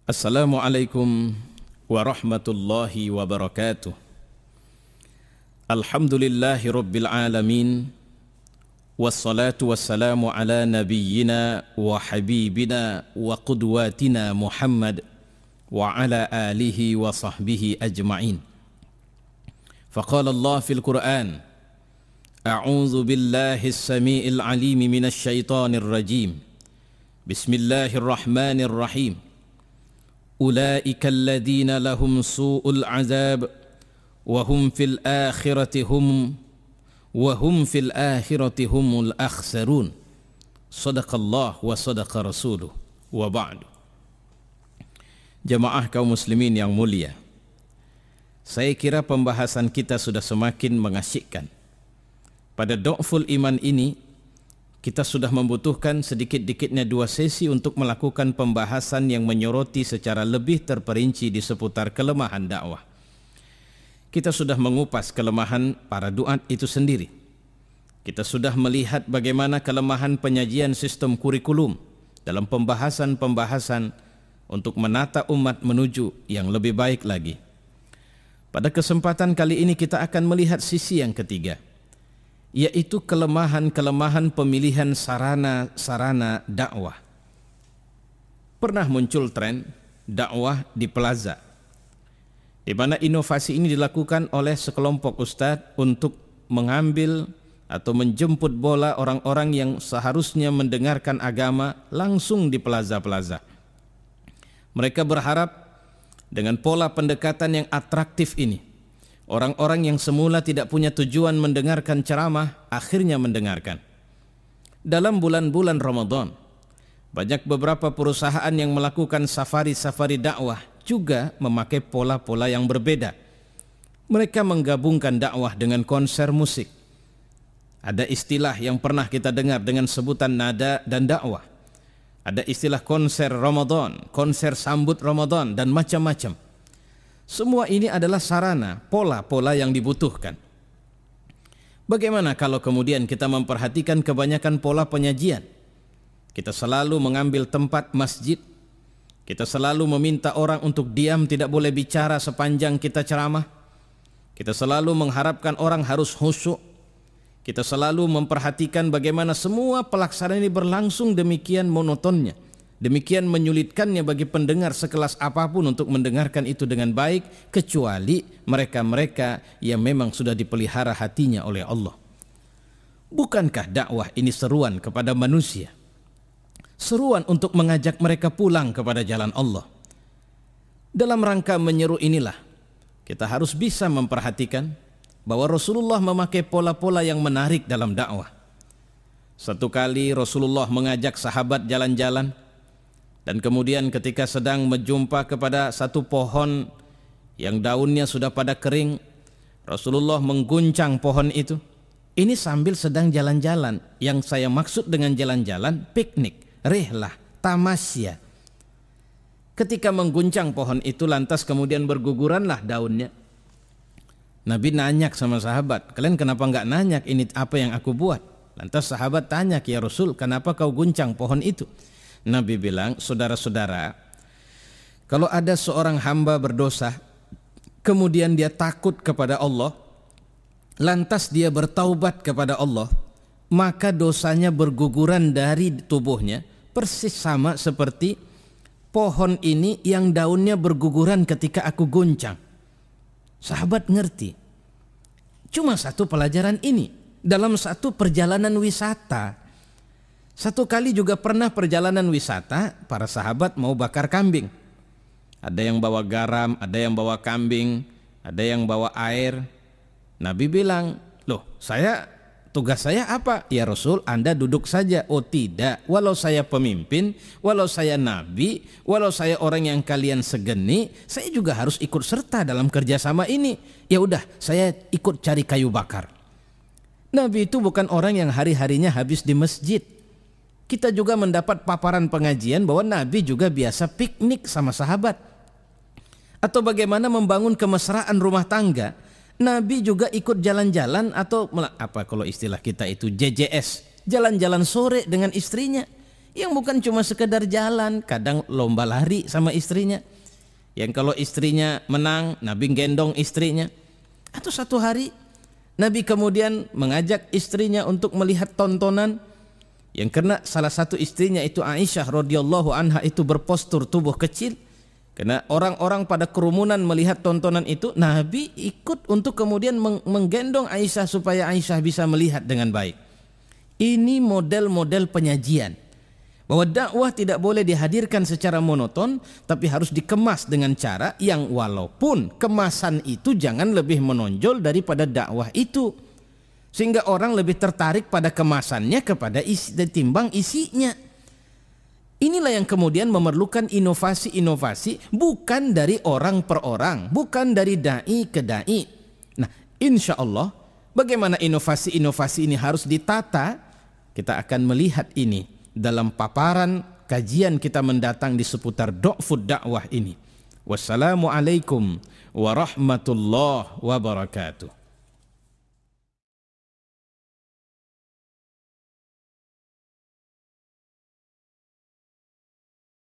Assalamualaikum warahmatullahi wabarakatuh. Alhamdulillahi rabbil alamin. Wassalatu wassalamu ala nabiyyina wa habibina wa qudwatina Muhammad wa ala alihi wa sahbihi ajma'in. Faqala Allah fil Qur'an, A'udzu billahi as-sami'il 'alim minasy syaithanir rajim. Bismillahirrahmanirrahim. Ulaika alladhina lahum su'ul 'adzab wa hum fil akhirati humul akhsarun. Shadaqallah wa sadaqa rasuluh wa ba'du. Jamaah kaum muslimin yang mulia, saya kira pembahasan kita sudah semakin mengasyikkan. Pada Du'ful Iman ini kita sudah membutuhkan sedikit-dikitnya 2 sesi untuk melakukan pembahasan yang menyoroti secara lebih terperinci di seputar kelemahan dakwah. Kita sudah mengupas kelemahan para duat itu sendiri. Kita sudah melihat bagaimana kelemahan penyajian sistem kurikulum dalam pembahasan-pembahasan untuk menata umat menuju yang lebih baik lagi. Pada kesempatan kali ini kita akan melihat sisi yang ketiga, yaitu kelemahan-kelemahan pemilihan sarana-sarana dakwah. Pernah muncul tren dakwah di plaza, di mana inovasi ini dilakukan oleh sekelompok ustadz untuk mengambil atau menjemput bola orang-orang yang seharusnya mendengarkan agama langsung di plaza-plaza. Mereka berharap dengan pola pendekatan yang atraktif ini, orang-orang yang semula tidak punya tujuan mendengarkan ceramah, akhirnya mendengarkan. Dalam bulan-bulan Ramadan, banyak beberapa perusahaan yang melakukan safari-safari dakwah juga memakai pola-pola yang berbeda. Mereka menggabungkan dakwah dengan konser musik. Ada istilah yang pernah kita dengar dengan sebutan nada dan dakwah. Ada istilah konser Ramadan, konser sambut Ramadan, dan macam-macam. Semua ini adalah sarana, pola-pola yang dibutuhkan. Bagaimana kalau kemudian kita memperhatikan kebanyakan pola penyajian? Kita selalu mengambil tempat masjid, kita selalu meminta orang untuk diam, tidak boleh bicara sepanjang kita ceramah. Kita selalu mengharapkan orang harus khusyuk. Kita selalu memperhatikan bagaimana semua pelaksanaan ini berlangsung demikian monotonnya, demikian menyulitkannya bagi pendengar sekelas apapun untuk mendengarkan itu dengan baik, kecuali mereka-mereka yang memang sudah dipelihara hatinya oleh Allah. Bukankah dakwah ini seruan kepada manusia? Seruan untuk mengajak mereka pulang kepada jalan Allah. Dalam rangka menyeru inilah, kita harus bisa memperhatikan bahwa Rasulullah memakai pola-pola yang menarik dalam dakwah. Satu kali Rasulullah mengajak sahabat jalan-jalan, dan kemudian ketika sedang berjumpa kepada satu pohon yang daunnya sudah pada kering, Rasulullah mengguncang pohon itu. Ini sambil sedang jalan-jalan. Yang saya maksud dengan jalan-jalan, piknik, rihlah, tamasya. Ketika mengguncang pohon itu, lantas kemudian berguguranlah daunnya. Nabi nanyak sama sahabat, kalian kenapa enggak nanyak, ini apa yang aku buat? Lantas sahabat tanya, ya Rasul, kenapa kau guncang pohon itu? Nabi bilang, saudara-saudara, kalau ada seorang hamba berdosa, kemudian dia takut kepada Allah, lantas dia bertaubat kepada Allah, maka dosanya berguguran dari tubuhnya, persis sama seperti pohon ini yang daunnya berguguran ketika aku guncang. Sahabat ngerti. Cuma satu pelajaran ini dalam satu perjalanan wisata. Satu kali juga pernah perjalanan wisata, para sahabat mau bakar kambing. Ada yang bawa garam, ada yang bawa kambing, ada yang bawa air. Nabi bilang, loh tugas saya apa? Ya Rasul, Anda duduk saja. Oh tidak, walau saya pemimpin, walau saya nabi, walau saya orang yang kalian segeni, saya juga harus ikut serta dalam kerjasama ini. Ya udah, saya ikut cari kayu bakar. Nabi itu bukan orang yang hari-harinya habis di masjid. Kita juga mendapat paparan pengajian bahwa Nabi juga biasa piknik sama sahabat. Atau bagaimana membangun kemesraan rumah tangga. Nabi juga ikut jalan-jalan atau apa kalau istilah kita itu JJS, jalan-jalan sore dengan istrinya. yang bukan cuma sekedar jalan, kadang lomba lari sama istrinya. Yang kalau istrinya menang, Nabi gendong istrinya. Atau satu hari Nabi kemudian mengajak istrinya untuk melihat tontonan yang karena salah satu istrinya itu Aisyah radhiyallahu anha itu berpostur tubuh kecil. Karena orang-orang pada kerumunan melihat tontonan itu, Nabi ikut untuk kemudian menggendong Aisyah supaya Aisyah bisa melihat dengan baik. Ini model-model penyajian. Bahwa dakwah tidak boleh dihadirkan secara monoton, tapi harus dikemas dengan cara yang walaupun kemasan itu jangan lebih menonjol daripada dakwah itu. Sehingga orang lebih tertarik pada kemasannya kepada timbang isinya. Inilah yang kemudian memerlukan inovasi-inovasi bukan dari orang per orang, bukan dari dai ke dai. Nah, insya Allah bagaimana inovasi-inovasi ini harus ditata, kita akan melihat ini dalam paparan kajian kita mendatang di seputar Du'fud Dakwah ini. Wassalamualaikum warahmatullahi wabarakatuh.